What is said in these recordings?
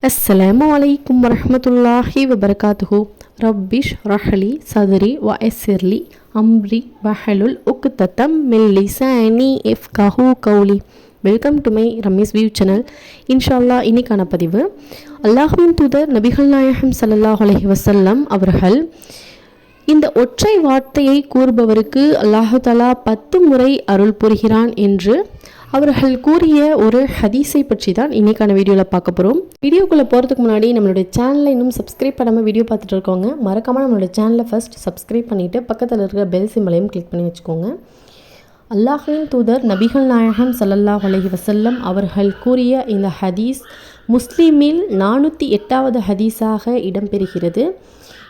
அஸ்ஸலாமு அலைக்கும் வரஹ்மத்துல்லாஹி வபரகாத்துஹு. ரப்பிஷ் ரஹ்லி சதுரி வயசிர்லி அம்ரி வஹலுல் உக்தத்தம் மின் லிசானி இஃப்கஹு கௌலி. Welcome to my Ramesh view channel. இன்ஷால்லா இன்னைக்கான பதிவு, அல்லாஹ்வின் தூதர் நபிகள் நாயகம் ஸல்லல்லாஹு அலைஹி வஸல்லம் அவர்கள் இந்த ஒற்றை வார்த்தையை கூறுபவருக்கு அல்லாஹு தஆலா 10 முறை அருள் புரிகிறான் என்று அவர்கள் கூறிய ஒரு ஹதீஸை பற்றி தான் இன்றைக்கான வீடியோவில் பார்க்க போகிறோம். வீடியோக்குள்ளே போகிறதுக்கு முன்னாடி நம்மளுடைய சேனலை இன்னும் சப்ஸ்கிரைப் பண்ணாமல் வீடியோ பார்த்துட்டு இருக்கோங்க. மறக்காமல் நம்மளோட சேனலை ஃபஸ்ட் சப்ஸ்கிரைப் பண்ணிவிட்டு பக்கத்தில் இருக்கிற பெல் சிம்பலையும் கிளிக் பண்ணி வச்சுக்கோங்க. அல்லாஹ்வின் தூதர் நபிகள் நாயகம் ஸல்லல்லாஹு அலைஹி வஸல்லம் அவர்கள் கூறிய இந்த ஹதீஸ் முஸ்லிமில் 408வது ஹதீஸாக இடம்பெறுகிறது.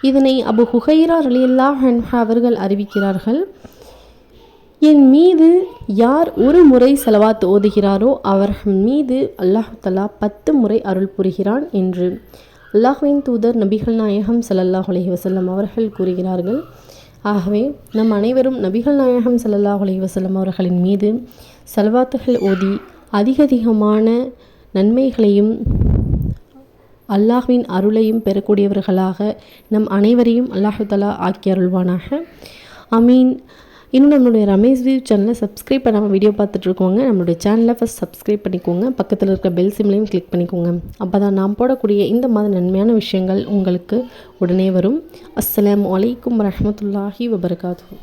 இதனை அபு ஹுரைரா ரலியல்லாஹு அன்ஹு அவர்கள் அறிவிக்கிறார்கள். என் மீது யார் ஒரு முறை ஸலவாத் ஓதுகிறாரோ அவர்கள் மீது அல்லாஹு தஆலா 10 முறை அருள் புரிகிறான் என்று அல்லாஹ்வின் தூதர் நபிகள் நாயகம் ஸல்லல்லாஹு அலைஹி வஸல்லம் அவர்கள் கூறுகிறார்கள். ஆகவே நம் அனைவரும் நபிகள் நாயகம் ஸல்லல்லாஹு அலைஹி வஸல்லம் அவர்களின் மீது ஸலவாத்துகள் ஓதி அதிகமான நன்மைகளையும் அல்லாஹ்வின் அருளையும் பெறக்கூடியவர்களாக நம் அனைவரையும் அல்லாஹு தஆலா ஆக்கி அருள்வானாக. ஆமீன். இன்னும் நம்மளுடைய ரமேஷ் வியூ சேனலை சப்ஸ்கிரைப் பண்ணாமல் வீடியோ பார்த்துட்ருக்கோங்க. நம்மளுடைய சேனலை ஃபஸ்ட் சப்ஸ்கிரைப் பண்ணிக்கோங்க. பக்கத்தில் இருக்க பெல் சிம்லையும் கிளிக் பண்ணிக்கோங்க. அப்போ தான் நாம் போடக்கூடிய இந்த மாதிரி நன்மையான விஷயங்கள் உங்களுக்கு உடனே வரும். அஸ்ஸலாமு அலைக்கும் வரஹ்மத்துல்லாஹி வபரகாத்துஹு.